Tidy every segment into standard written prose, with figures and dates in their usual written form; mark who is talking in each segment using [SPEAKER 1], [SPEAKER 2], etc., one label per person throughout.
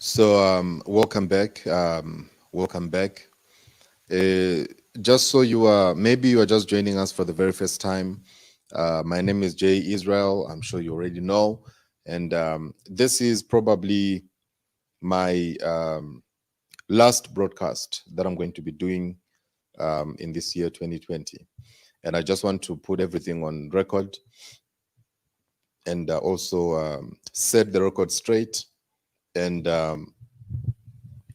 [SPEAKER 1] Welcome back. Welcome back. Just so you are, maybe you are just joining us for the very first time. My name is Jay Israel. I'm sure you already know. And this is probably my last broadcast that I'm going to be doing in this year 2020. And I just want to put everything on record and also set the record straight and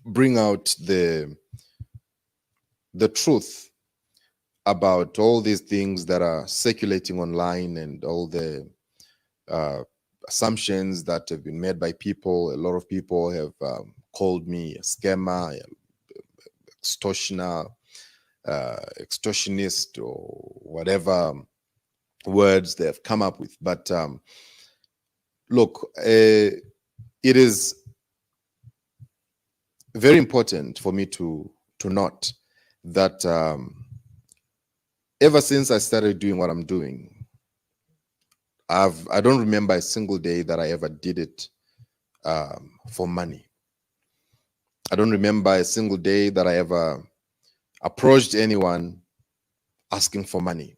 [SPEAKER 1] bring out the truth about all these things that are circulating online and all the uh, assumptions that have been made by people. A lot of people have called me a scammer, extortioner, extortionist, or whatever words they have come up with. But look, it is very important for me to note that ever since I started doing what I'm doing, I don't remember a single day that I ever did it for money. I don't remember a single day that I ever approached anyone asking for money.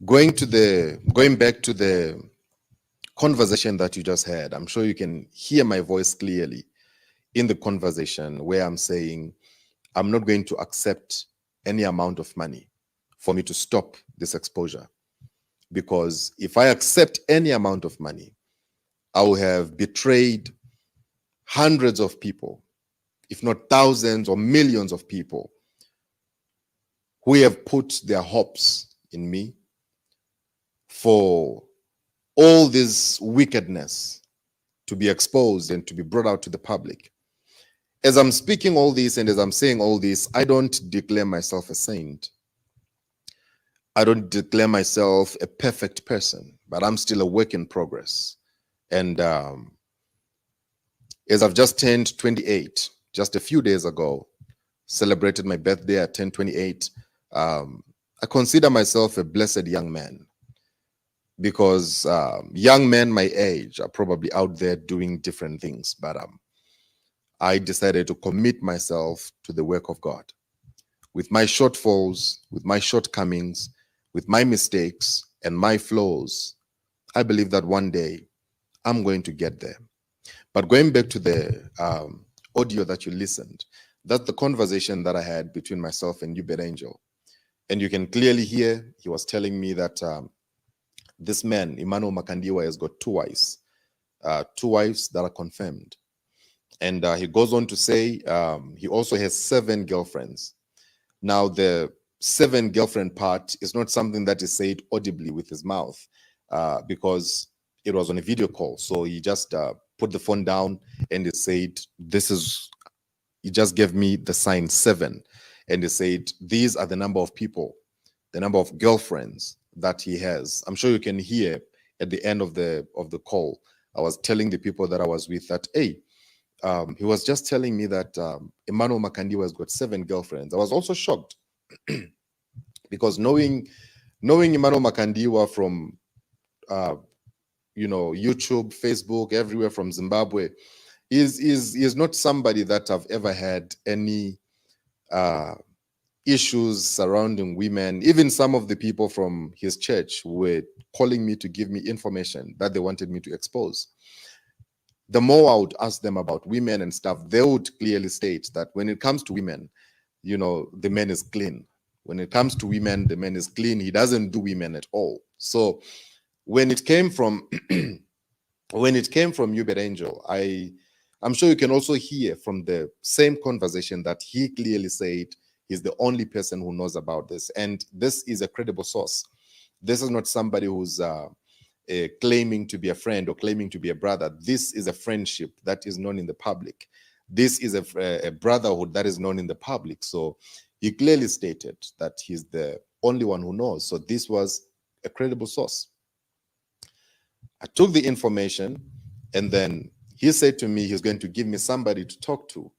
[SPEAKER 1] Going back to the conversation that you just had, I'm sure you can hear my voice clearly in the conversation where I'm saying I'm not going to accept any amount of money for me to stop this exposure. Because if I accept any amount of money, I will have betrayed hundreds of people, if not thousands or millions of people who have put their hopes in me for all this wickedness to be exposed and to be brought out to the public. As I'm speaking all this and as I'm saying all this, I don't declare myself a saint. I don't declare myself a perfect person, but I'm still a work in progress. And as I've just turned 28, just a few days ago, celebrated my birthday at 10:28, I consider myself a blessed young man because young men my age are probably out there doing different things, but I decided to commit myself to the work of God. With my shortfalls, with my shortcomings, with my mistakes and my flaws, I believe that one day I'm going to get there. But going back to the audio that you listened, that's the conversation that I had between myself and Uebert Angel. And you can clearly hear he was telling me that this man, Emmanuel Makandiwa, has got two wives that are confirmed. And he goes on to say he also has 7 girlfriends. Now, the 7 girlfriend part is not something that is said audibly with his mouth because it was on a video call. So he just put the phone down and he said, he just gave me the sign 7. And he said, these are the number of people, the number of girlfriends that he has. I'm sure you can hear at the end of the call, I was telling the people that I was with that, hey, he was just telling me that Emmanuel Makandiwa has got 7 girlfriends. I was also shocked because knowing Emmanuel Makandiwa from YouTube, Facebook, everywhere from Zimbabwe, is not somebody that I've ever had any issues surrounding women. Even some of the people from his church were calling me to give me information that they wanted me to expose. The more I would ask them about women and stuff, they would clearly state that when it comes to women, the man is clean. When it comes to women, the man is clean. He doesn't do women at all. So when it came from Uebert Angel, I'm sure you can also hear from the same conversation that he clearly said he's the only person who knows about this. And this is a credible source. This is not somebody who's claiming to be a friend or claiming to be a brother. This is a friendship that is known in the public. This is a brotherhood that is known in the public. So he clearly stated that he's the only one who knows. So this was a credible source. I took the information and then he said to me he's going to give me somebody to talk to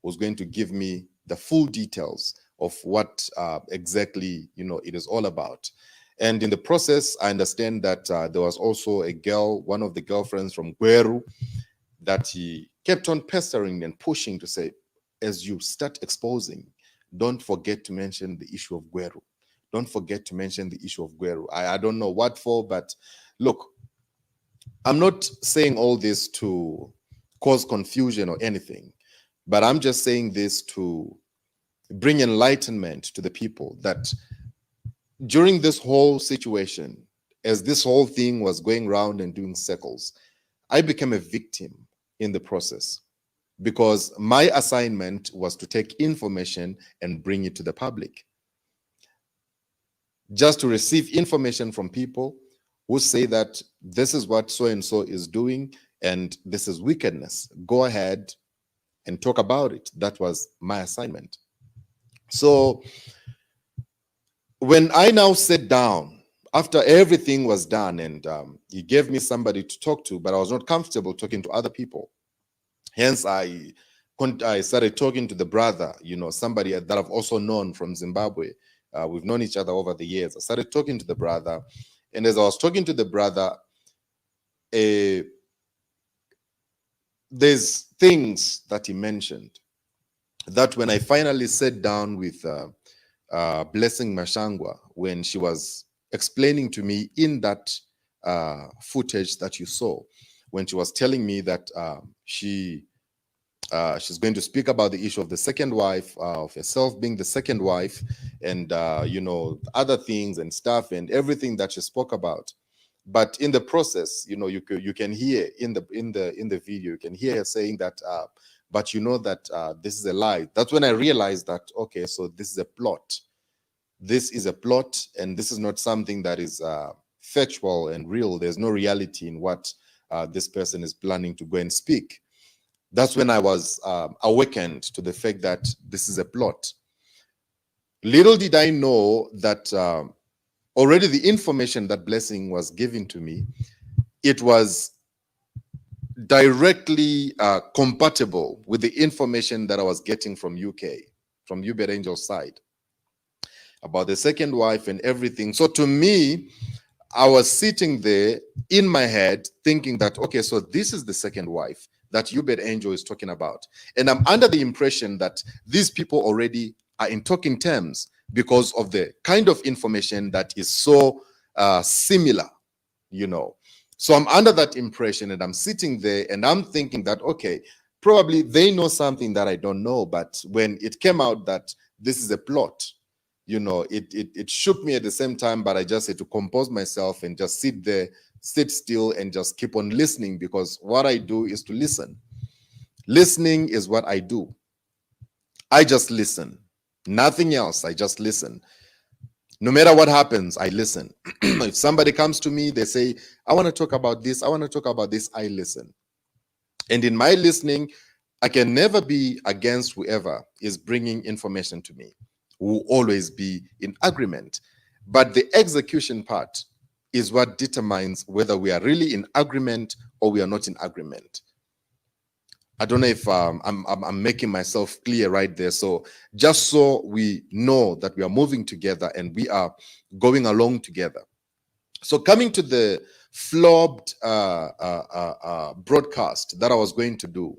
[SPEAKER 1] who's going to give me the full details of what exactly it is all about. And in the process, I understand that there was also a girl, one of the girlfriends from Gweru, that he kept on pestering and pushing to say, as you start exposing, don't forget to mention the issue of Gweru. Don't forget to mention the issue of Gweru. I don't know what for, but look, I'm not saying all this to cause confusion or anything, but I'm just saying this to bring enlightenment to the people that during this whole situation, as this whole thing was going round and doing circles, I became a victim in the process because my assignment was to take information and bring it to the public. Just to receive information from people who say that this is what so-and-so is doing and this is wickedness. Go ahead and talk about it. That was my assignment. So when I now sat down, after everything was done and he gave me somebody to talk to, but I was not comfortable talking to other people. Hence, I started talking to the brother, somebody that I've also known from Zimbabwe. We've known each other over the years. I started talking to the brother. And as I was talking to the brother, there's things that he mentioned that when I finally sat down with Blesing Mashwangwa, when she was explaining to me in that footage that you saw, when she was telling me that she's going to speak about the issue of the second wife, of herself being the second wife, and other things and stuff and everything that she spoke about. But in the process, you can hear in the video, you can hear her saying that, but that this is a lie. That's when I realized that, okay, so this is a plot. This is a plot, and this is not something that is factual and real. There's no reality in what this person is planning to go and speak. That's when I was awakened to the fact that this is a plot. Little did I know that already the information that Blesing was giving to me, it was directly compatible with the information that I was getting from UK, from Uebert Angel's side, about the second wife and everything. So to me, I was sitting there in my head thinking that, okay, so this is the second wife that Uebert Angel is talking about. And I'm under the impression that these people already are in talking terms because of the kind of information that is so similar, So I'm under that impression and I'm sitting there and I'm thinking that, okay, probably they know something that I don't know. But when it came out that this is a plot, it shook me at the same time, but I just had to compose myself and just sit still and just keep on listening, because what I do is to listen. Listening is what I do. I just listen. Nothing else. I just listen. No matter what happens, I listen. If somebody comes to me, they say, I want to talk about this, I want to talk about this, I listen. And in my listening, I can never be against whoever is bringing information to me. We'll always be in agreement. But the execution part is what determines whether we are really in agreement or we are not in agreement. I don't know if I'm making myself clear right there. So just so we know that we are moving together and we are going along together. So coming to the flopped broadcast that I was going to do,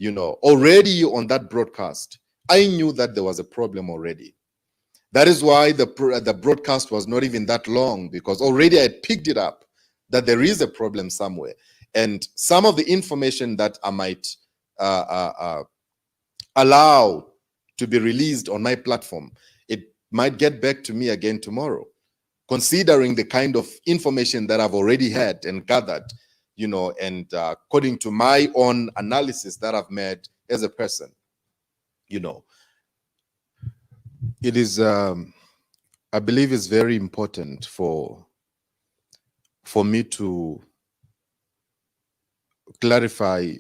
[SPEAKER 1] already on that broadcast, I knew that there was a problem already. That is why the broadcast was not even that long, because already I had picked it up that there is a problem somewhere. And some of the information that I might allow to be released on my platform, it might get back to me again tomorrow, considering the kind of information that I've already had and gathered, and according to my own analysis that I've made as a person, it is, I believe it's very important for me to clarify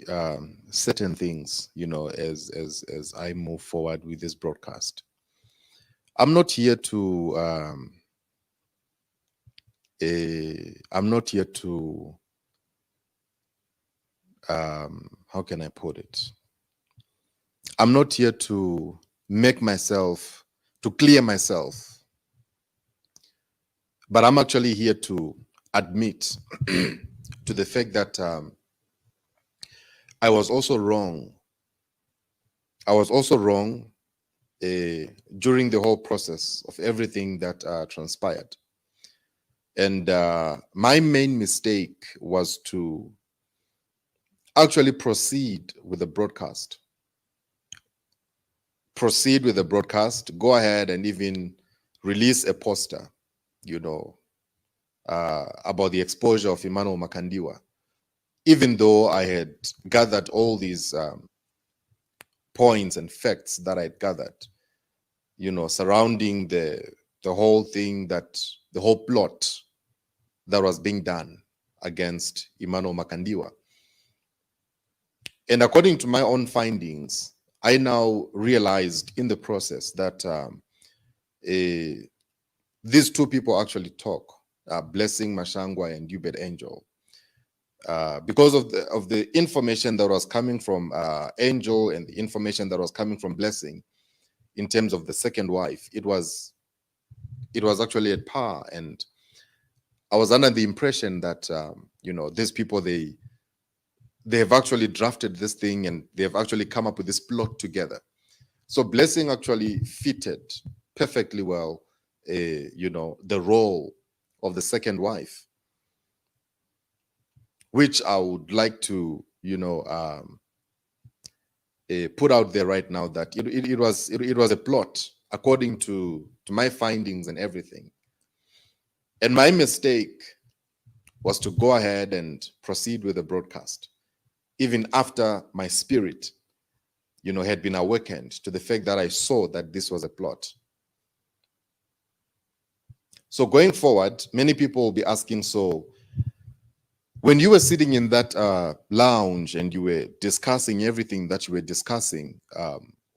[SPEAKER 1] certain things, as I move forward with this broadcast. I'm not here to how can I put it? I'm not here to clear myself, but I'm actually here to admit to the fact that I was also wrong. I was also wrong during the whole process of everything that transpired. And my main mistake was to actually proceed with the broadcast. Proceed with the broadcast, go ahead and even release a poster, about the exposure of Emmanuel Makandiwa, even though I had gathered all these points and facts that I'd gathered, surrounding the whole thing, the whole plot that was being done against Emmanuel Makandiwa. And according to my own findings, I now realized in the process that these two people actually talk, Blesing, Mashwangwa, and Uebert Angel. Because of the information that was coming from Angel and the information that was coming from Blesing in terms of the second wife, it was actually at par. And I was under the impression that these people, they have actually drafted this thing and they have actually come up with this plot together. So Blesing actually fitted perfectly well, the role of the second wife, which I would like to, put out there right now, that it was a plot according to my findings and everything. And my mistake was to go ahead and proceed with the broadcast, even after my spirit, had been awakened to the fact that I saw that this was a plot. So going forward, many people will be asking, so when you were sitting in that lounge and you were discussing everything that you were discussing,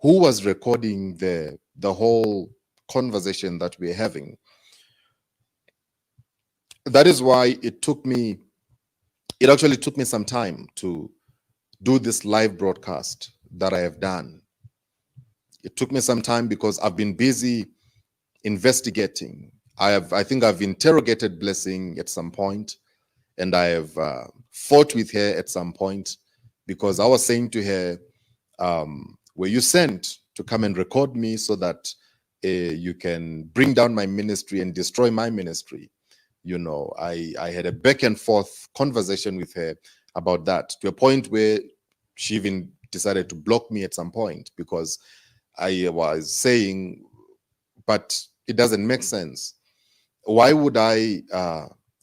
[SPEAKER 1] who was recording the whole conversation that we're having? That is why it actually took me some time to do this live broadcast that I have done. It took me some time because I've been busy investigating. I think I've interrogated Blesing at some point, and I have fought with her at some point, because I was saying to her, were you sent to come and record me so that you can bring down my ministry and destroy my ministry? I had a back and forth conversation with her about that, to a point where she even decided to block me at some point, because I was saying, but it doesn't make sense. Why would I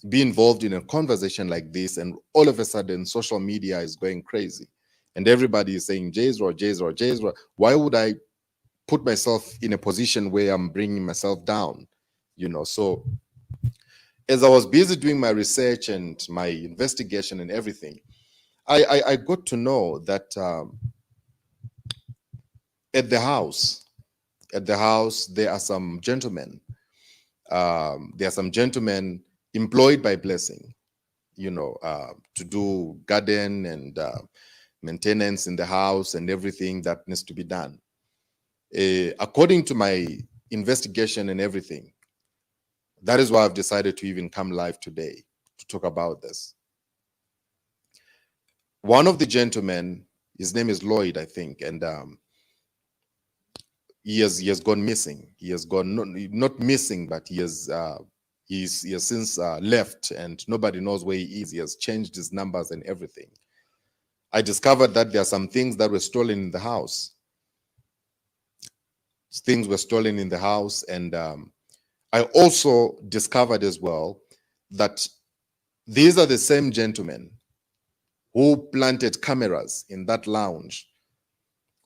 [SPEAKER 1] be involved in a conversation like this, and all of a sudden social media is going crazy and everybody is saying Jezra? Why would I put myself in a position where I'm bringing myself down? So as I was busy doing my research and my investigation and everything, I got to know that at the house there are some gentlemen. There are some gentlemen employed by Blesing, to do garden and maintenance in the house and everything that needs to be done. According to my investigation and everything, that is why I've decided to even come live today to talk about this. One of the gentlemen, his name is Lloyd, I think, and he has gone missing. He has gone not missing, but he has since left, and nobody knows where he is. He has changed his numbers and everything. I discovered that there are some things that were stolen in the house. Things were stolen in the house, and I also discovered as well that these are the same gentlemen who planted cameras in that lounge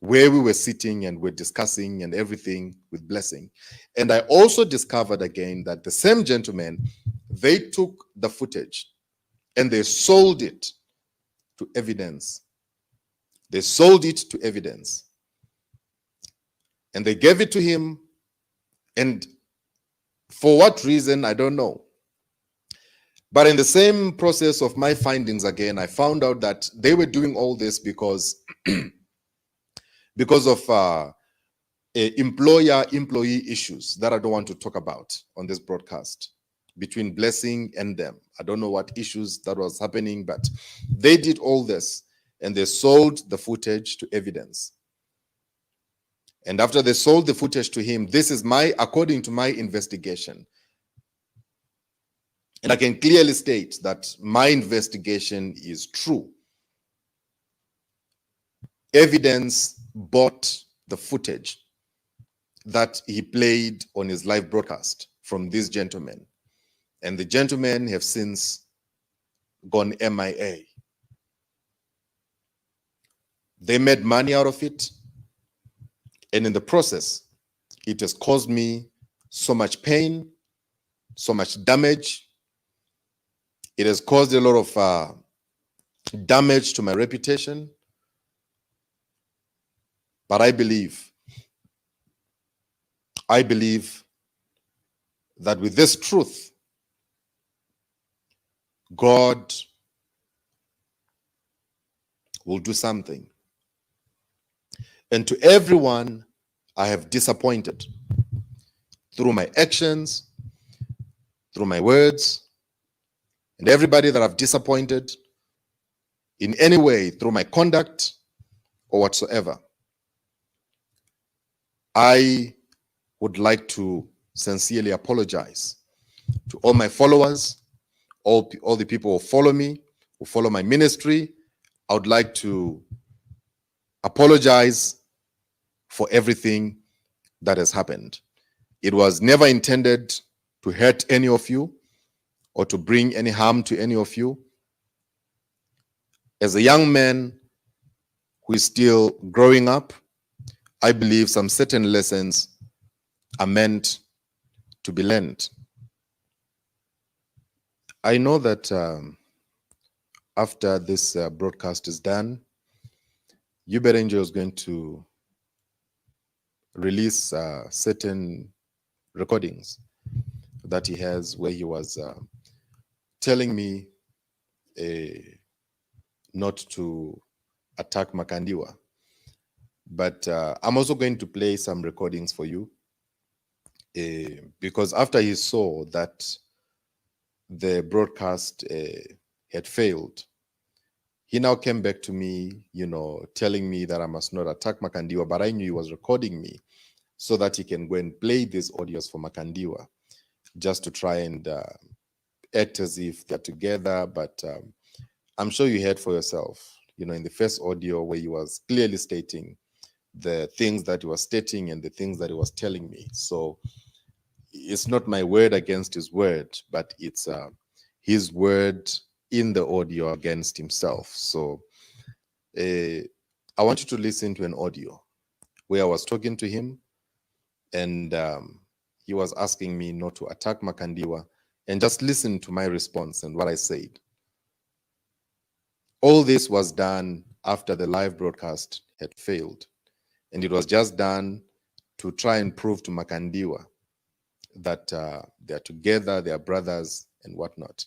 [SPEAKER 1] where we were sitting and we're discussing and everything with Blesing. And I also discovered again that the same gentlemen, they took the footage and they sold it to evidence. They sold it to evidence. And they gave it to him. And for what reason, I don't know. But in the same process of my findings again, I found out that they were doing all this because of employer-employee issues that I don't want to talk about on this broadcast between Blesing and them. I don't know what issues that was happening, but they did all this. and they sold the footage to evidence. And after they sold the footage to him, this is according to my investigation. And I can clearly state that my investigation is true. Evidence bought the footage that he played on his live broadcast from these gentlemen. And the gentlemen have since gone MIA. They made money out of it. And in the process, it has caused me so much pain, so much damage. It has caused a lot of damage to my reputation. But I believe that with this truth, God will do something. And to everyone I have disappointed through my actions, through my words, and everybody that I've disappointed in any way through my conduct or whatsoever, I would like to sincerely apologize to all my followers, all the people who follow me, who follow my ministry. I would like to apologize for everything that has happened. It was never intended to hurt any of you or to bring any harm to any of you. As a young man who is still growing up, I believe some certain lessons are meant to be learned. I know that after this broadcast is done, Uebert is going to release certain recordings that he has where he was telling me not to attack Makandiwa. But I'm also going to play some recordings for you because after he saw that the broadcast had failed, he now came back to me, telling me that I must not attack Makandiwa, but I knew he was recording me so that he can go and play these audios for Makandiwa, just to try and act as if they're together. But I'm sure you heard for yourself, in the first audio where he was clearly stating the things that he was stating and the things that he was telling me. So it's not my word against his word, but it's his word in the audio against himself. So I want you to listen to an audio where I was talking to him and he was asking me not to attack Makandiwa, and just listen to my response and what I said. All this was done after the live broadcast had failed. And it was just done to try and prove to Makandiwa that they're together, they're brothers and whatnot.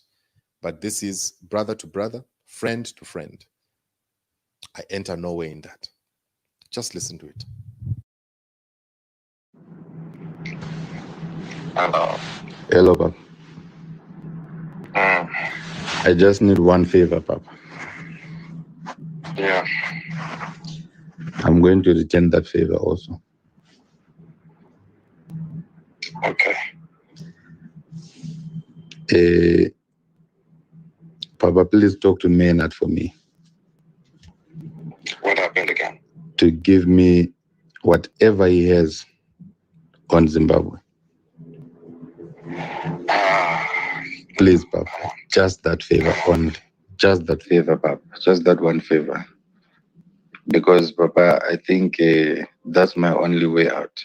[SPEAKER 1] But this is brother to brother, friend to friend. I enter no way in that. Just listen to it.
[SPEAKER 2] Hello.
[SPEAKER 3] Hello, Papa. I just need one favor, Papa.
[SPEAKER 2] Yeah.
[SPEAKER 3] I'm going to return that favor also.
[SPEAKER 2] Okay.
[SPEAKER 3] Papa, please talk to Maynard for me.
[SPEAKER 2] What happened again?
[SPEAKER 3] To give me whatever he has on Zimbabwe. Please, Papa. Just that favor only. Just that favor, Papa. Just that one favor. Because, Papa, I think that's my only way out.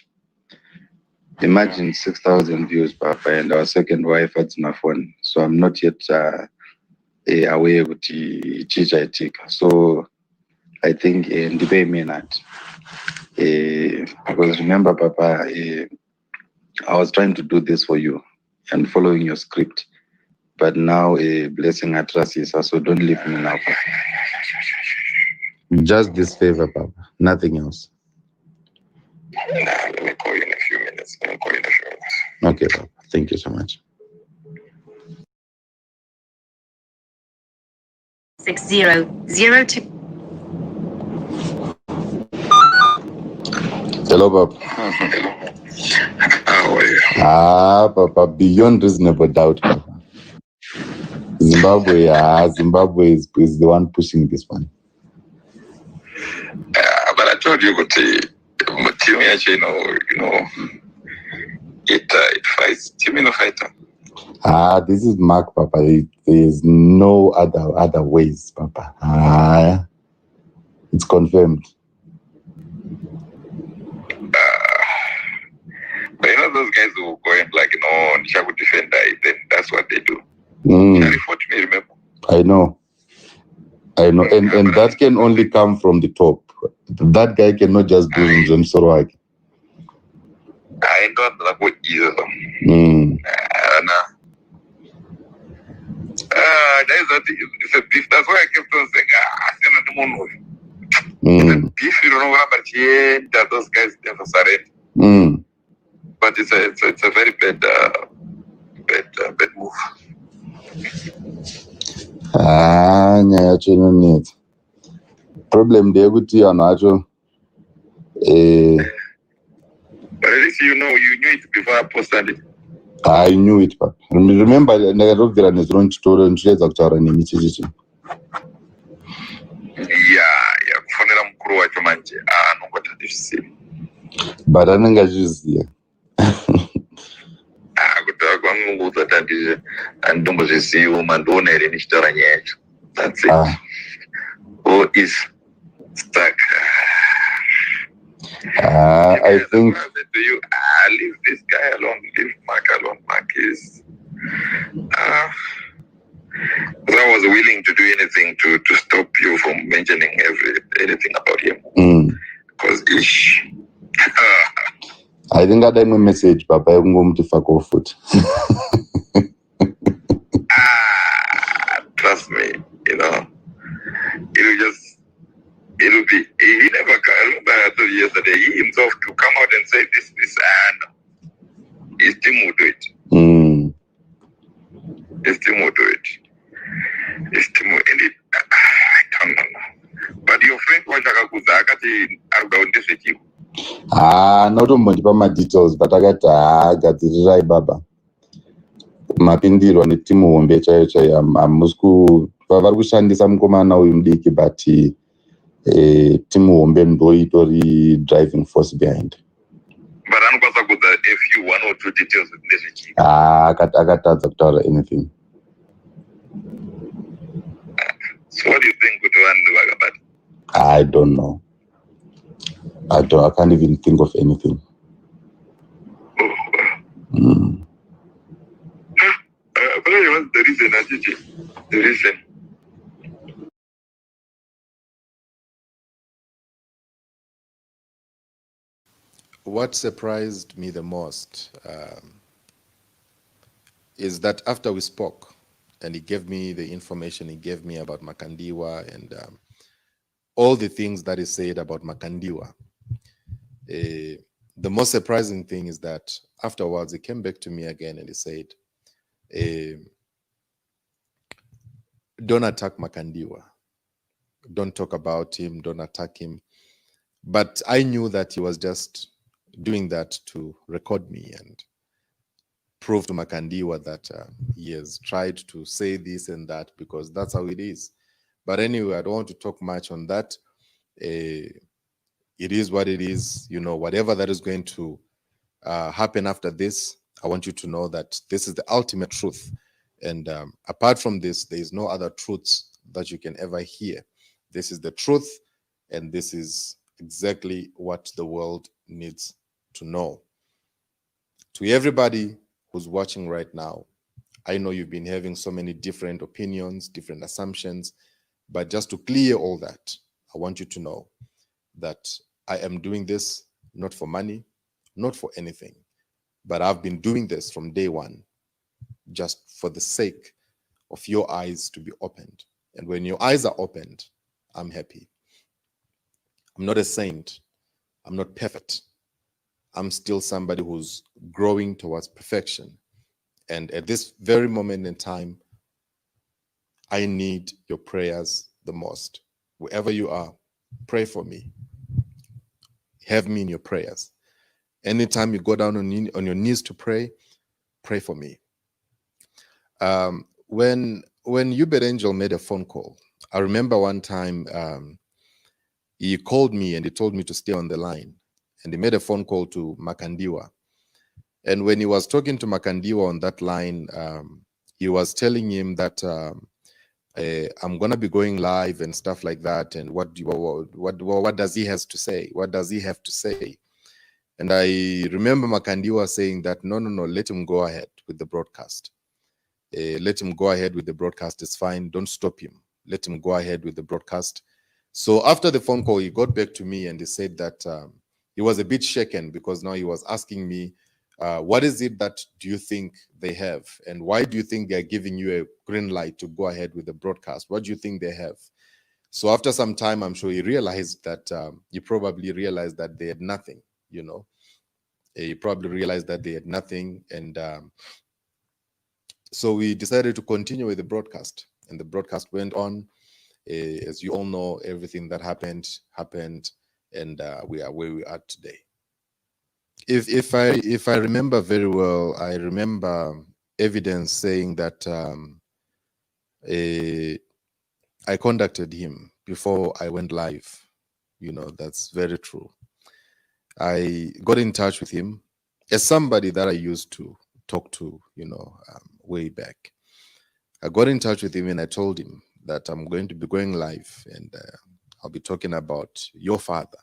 [SPEAKER 3] Imagine 6,000 views, Papa, and our second wife at my phone. So I'm not yet aware with the chicha. So I think Ndibe Maynard. Because remember, Papa, I was trying to do this for you and following your script. But now Blesing atrocities, so don't leave me now, Papa. Just this favor, Papa. Nothing else.
[SPEAKER 2] Let me call you in a few minutes.
[SPEAKER 3] Okay, Papa. Thank you so much.
[SPEAKER 4] 6002.
[SPEAKER 3] Hello, Papa.
[SPEAKER 2] How are you?
[SPEAKER 3] Papa, beyond reasonable doubt, Papa. Zimbabwe is the one pushing this one.
[SPEAKER 2] But I told you, but team it fights. Team in a fighter.
[SPEAKER 3] This is Mark, Papa. There is no other ways, Papa. It's confirmed.
[SPEAKER 2] But those guys who go in like Shaku defender, then that's what they do. He fought me, remember?
[SPEAKER 3] I know. And that can only come from the top. That guy cannot just do him Sorwaki.
[SPEAKER 2] I don't like what either. It's a beef. That's why I kept on saying, beef, you don't know what about here, that those guys never surrender. But it's a very bad move.
[SPEAKER 3] Problem there with you, Anacho.
[SPEAKER 2] But at least you knew it before I posted it.
[SPEAKER 3] I knew it, Papa. Remember, I wrote there on his own story and she has a child and
[SPEAKER 2] kufonera mukuru wacho manje anongotativisiri
[SPEAKER 3] but anengazviziva
[SPEAKER 2] kutaura kwangu tatandizve andimbozvizivo mandiona here ndichitaura nyaya yacho. That's it. Who is stuck?
[SPEAKER 3] I think
[SPEAKER 2] to you, leave this guy alone, leave Mark alone. Mark is I was willing to do anything to stop you from mentioning anything about him. Because
[SPEAKER 3] I think I didn't message Papa. I'm going to fuck off foot.
[SPEAKER 2] Trust me, it'll be. He never. I remember I told you yesterday. He himself to come out and say this, and his team will do it. His team will do it. His team will end it. I don't know. But your friend was akati argaundese chiku.
[SPEAKER 3] Not on my details, but I got the right Baba. Mapindirwa netimu hombe chaiyo amusku vari kushandisa mukomana uyu mudiki but timu hombe ndo itori driving force behind.
[SPEAKER 2] But anokwanisa kuudza a few one or two details nezvechii.
[SPEAKER 3] Akatadza kutaura anything.
[SPEAKER 2] So what do you think kuti vanhu vakabata?
[SPEAKER 3] I don't know. I can't even think of anything.
[SPEAKER 2] But what's the reason, Ajiji? The reason?
[SPEAKER 1] What surprised me the most is that after we spoke, and he gave me the information he gave me about Makandiwa and all the things that he said about Makandiwa, the most surprising thing is that afterwards he came back to me again and he said, don't attack Makandiwa. Don't talk about him. Don't attack him. But I knew that he was just doing that to record me and prove to Makandiwa that he has tried to say this and that because that's how it is. But anyway, I don't want to talk much on that. It is what it is. Whatever that is going to happen after this, I want you to know that this is the ultimate truth. And apart from this, there is no other truths that you can ever hear. This is the truth, and this is exactly what the world needs to know. To everybody who's watching right now, I know you've been having so many different opinions, different assumptions, but just to clear all that, I want you to know that I am doing this not for money, not for anything, but I've been doing this from day one, just for the sake of your eyes to be opened. And when your eyes are opened, I'm happy. I'm not a saint. I'm not perfect. I'm still somebody who's growing towards perfection. And at this very moment in time, I need your prayers the most. Wherever you are, pray for me. have me in your prayers. Anytime you go down on your knees to pray for me. When Uebert Angel made a phone call, I remember one time he called me and he told me to stay on the line. And he made a phone call to Makandiwa. And when he was talking to Makandiwa on that line, he was telling him that I'm gonna be going live and stuff like that. And what does he has to say? What does he have to say? And I remember Makandiwa saying that no, let him go ahead with the broadcast. Let him go ahead with the broadcast. It's fine. Don't stop him. Let him go ahead with the broadcast. So after the phone call, he got back to me and he said that he was a bit shaken because now he was asking me, what is it that do you think they have? And why do you think they're giving you a green light to go ahead with the broadcast? What do you think they have? So after some time, I'm sure he realized that he probably realized that they had nothing, you know. He probably realized that they had nothing. And so we decided to continue with the broadcast. And the broadcast went on. As you all know, everything that happened, and we are where we are today. If I remember very well, I remember evidence saying that I contacted him before I went live. You know, that's very true. I got in touch with him as somebody that I used to talk to, you know, way back. I got in touch with him and I told him that I'm going to be going live and I'll be talking about your father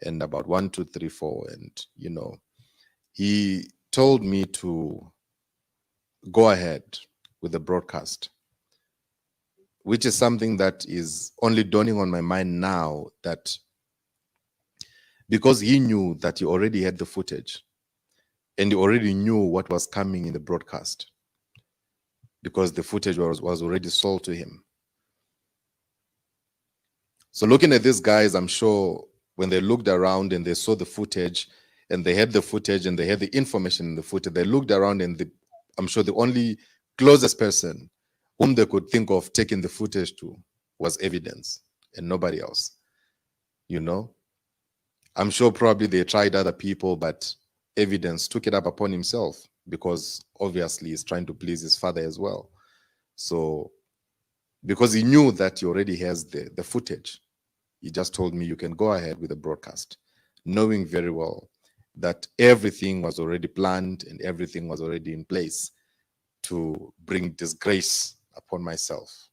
[SPEAKER 1] and about 1, 2, 3, 4. And, you know, he told me to go ahead with the broadcast, which is something that is only dawning on my mind now, that because he knew that he already had the footage and he already knew what was coming in the broadcast, because the footage was already sold to him. So looking at these guys, I'm sure when they looked around and they saw the footage and they had the footage and they had the information in the footage, they looked around and I'm sure the only closest person whom they could think of taking the footage to was evidence and nobody else. You know, I'm sure probably they tried other people, but evidence took it up upon himself because obviously he's trying to please his father as well. So because he knew that he already has the footage, he just told me, you can go ahead with the broadcast, knowing very well that everything was already planned and everything was already in place to bring disgrace upon myself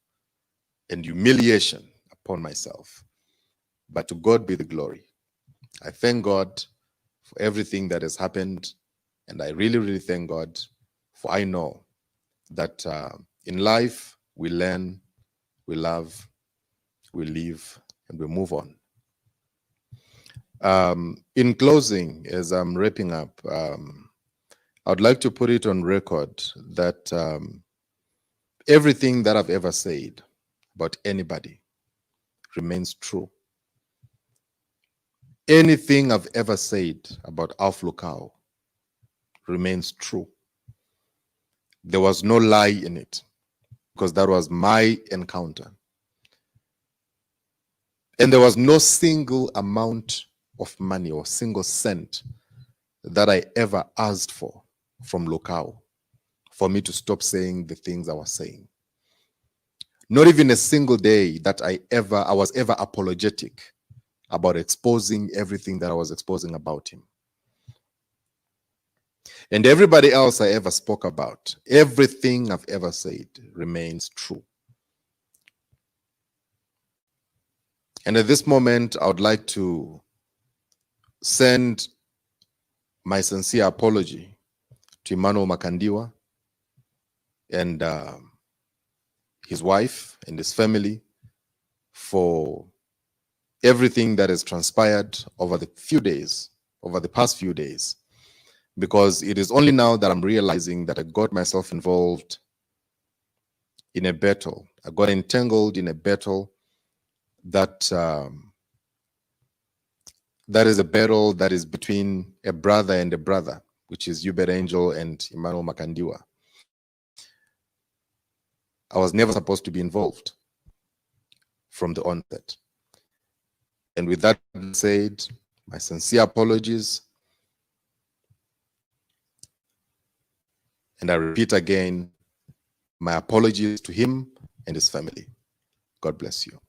[SPEAKER 1] and humiliation upon myself. But to God be the glory. I thank God for everything that has happened. And I really, really thank God, for I know that in life we learn, we love, we live, and we move on. In closing, as I'm wrapping up, I'd like to put it on record that everything that I've ever said about anybody remains true. Anything I've ever said about Alf Lukau remains true. There was no lie in it because that was my encounter. And there was no single amount of money or single cent that I ever asked for from Lukau for me to stop saying the things I was saying. Not even a single day that I was ever apologetic about exposing everything that I was exposing about him. And everybody else I ever spoke about, everything I've ever said remains true. And at this moment, I would like to send my sincere apology to Emmanuel Makandiwa and his wife and his family for everything that has transpired over the past few days, because it is only now that I'm realizing that I got myself involved in a battle. I got entangled in a battle that that is a battle that is between a brother and a brother, which is Uebert Angel and Emmanuel Makandiwa. I was never supposed to be involved from the onset. And with that said, My sincere apologies. And I repeat again, my apologies to him and his family. God bless you.